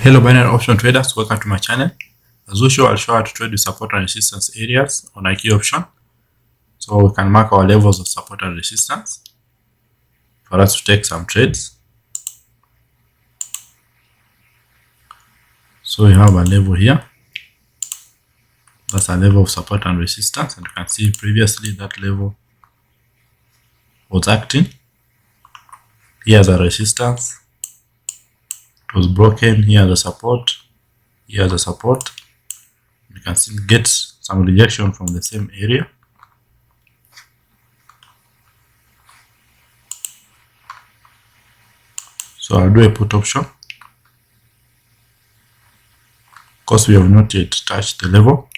Hello binary option traders, welcome to my channel. As usual, I'll show how to trade with support and resistance areas on IQ option. So we can mark our levels of support and resistance for us to take some trades. So we have a level here. That's a level of support and resistance, and you can see previously that level was acting. Here's a resistance. It was broken. Here's a support. Here's a support. You can still get some rejection from the same area. So I'll do a put option because we have not yet touched the level.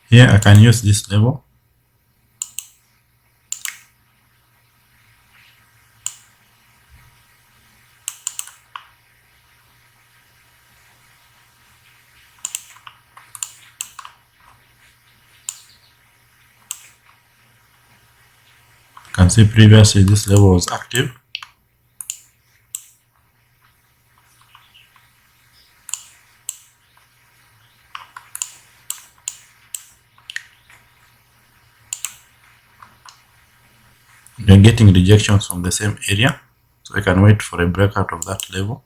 Here I can use this level. You can see previously this level was active. You're getting rejections from the same area, so we can wait for a breakout of that level.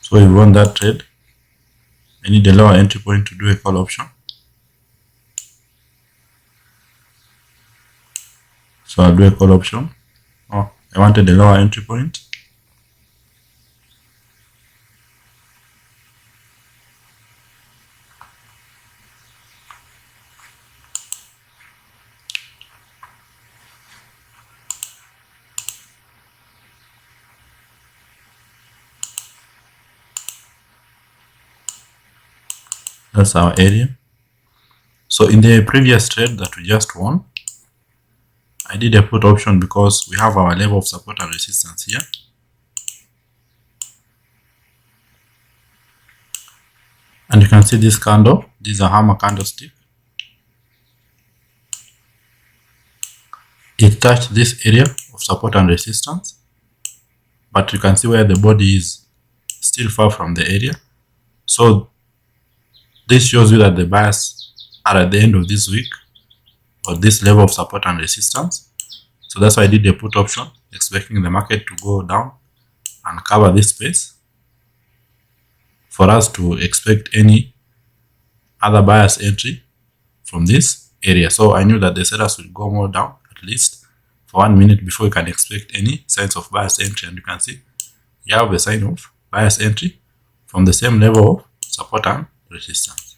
So if we want that trade, I need a lower entry point to do a call option. So I'll do a call option. Oh, I wanted a lower entry point. That's our area. So in the previous trade that we just won, I did a put option because we have our level of support and resistance here. And you can see this candle. This is a hammer candlestick. It touched this area of support and resistance, but you can see where the body is still far from the area. So this shows you that the buyers are at the end of this week or this level of support and resistance. So that's why I did a put option, expecting the market to go down and cover this space for us to expect any other buyers entry from this area. So I knew that the sellers will go more down at least for 1 minute before you can expect any signs of buyers entry. And you can see you have a sign of buyers entry from the same level of support and resistance.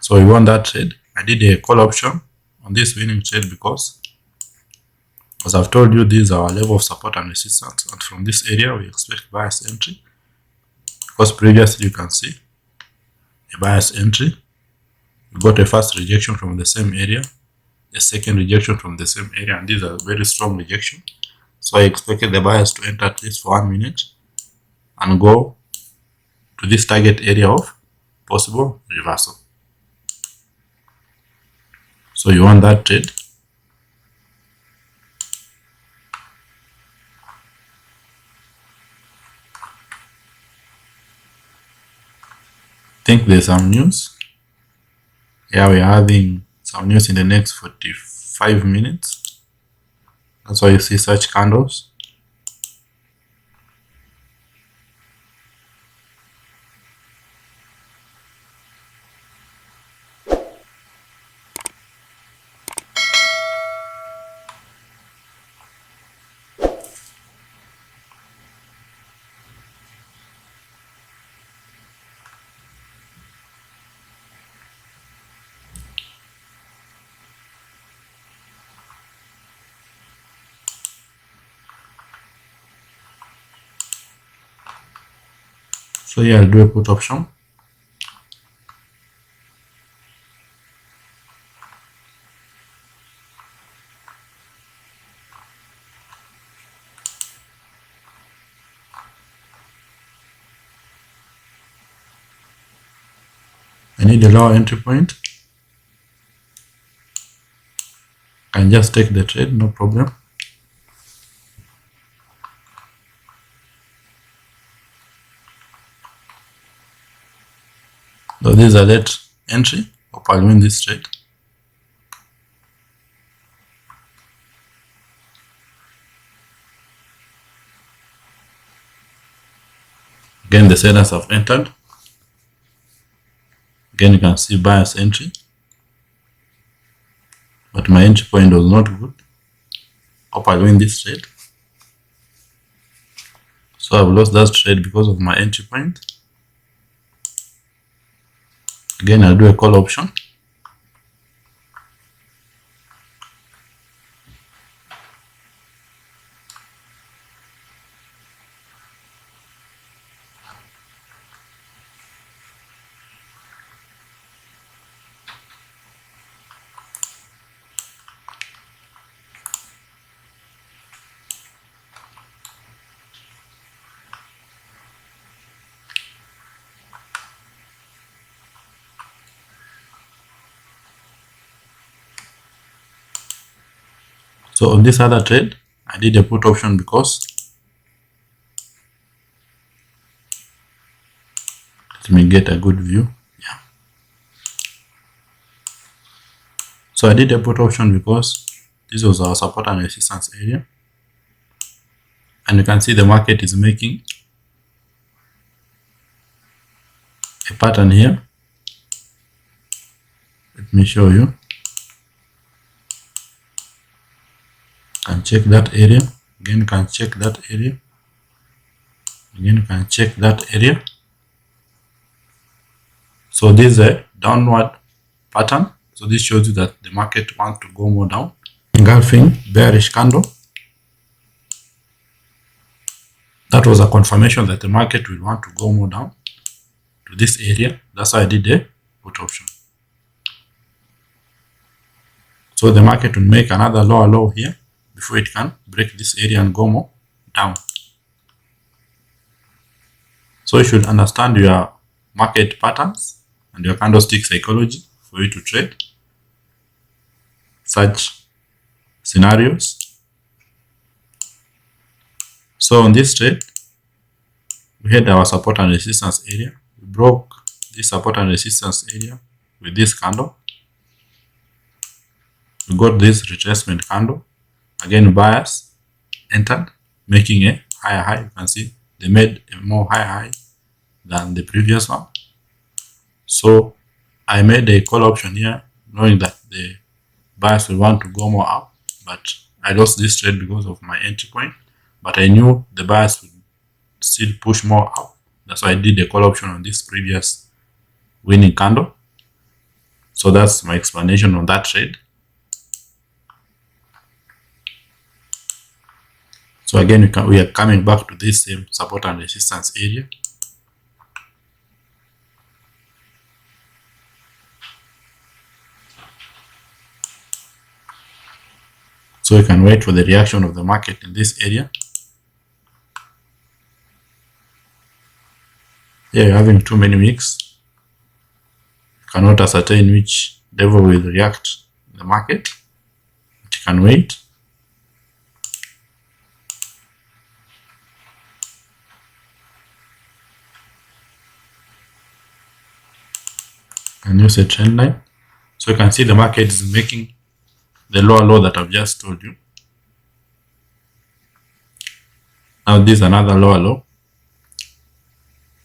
So we won that trade. I did a call option on this winning trade because, as I've told you, this is our level of support and resistance, and from this area we expect buyers entry because previously you can see a buyers entry. We got a first rejection from the same area, a second rejection from the same area, and these are very strong rejection. So I expected the buyers to enter at least for 1 minute and go to this target area of possible reversal. So you want that trade. I think there's some news. Yeah, we are having some news in the next 45 minutes. That's why you see such candles. So yeah, I'll do a put option. I need a lower entry point. can just take the trade, no problem. So this is a late entry. Hope I'll win this trade. Again, the sellers have entered. Again, you can see buyer's entry. But my entry point was not good. Hope I'll win this trade. So I've lost that trade because of my entry point. Again, I'll do a call option. So on this other trade, I did a put option because let me get a good view. Yeah. So I did a put option because this was our support and resistance area. And you can see the market is making a pattern here. Let me show you. Can check that area. Again, you can check that area. Again, you can check that area. So this is a downward pattern. So this shows you that the market wants to go more down. Engulfing bearish candle. That was a confirmation that the market will want to go more down to this area. That's why I did a put option. So the market will make another lower low here before it can break this area and go more down. So you should understand your market patterns and your candlestick psychology for you to trade such scenarios. So on this trade, we had our support and resistance area. We broke this support and resistance area with this candle. We got this retracement candle. Again, buyers entered, making a higher high. You can see they made a more higher high than the previous one. So I made a call option here, knowing that the buyers will want to go more up, but I lost this trade because of my entry point. But I knew the buyers would still push more up. That's why I did a call option on this previous winning candle. So that's my explanation on that trade. So again, we are coming back to this same support and resistance area. So you can wait for the reaction of the market in this area. Here you're having too many wicks. You cannot ascertain which level will react in the market, but you can wait. And use a trend line. So you can see the market is making the lower low that I've just told you. Now this is another lower low.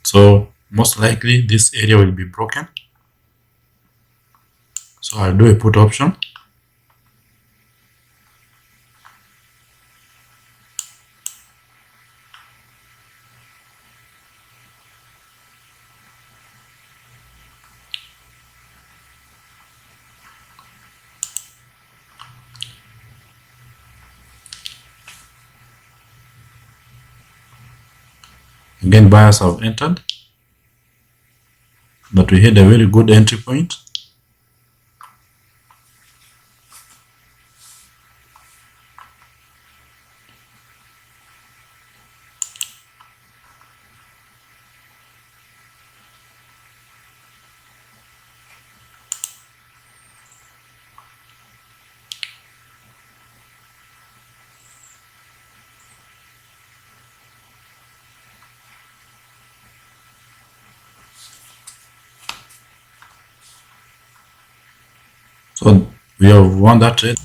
So most likely this area will be broken. So I'll do a put option. Again, buyers have entered, but we had a very good entry point. So we have won that trade.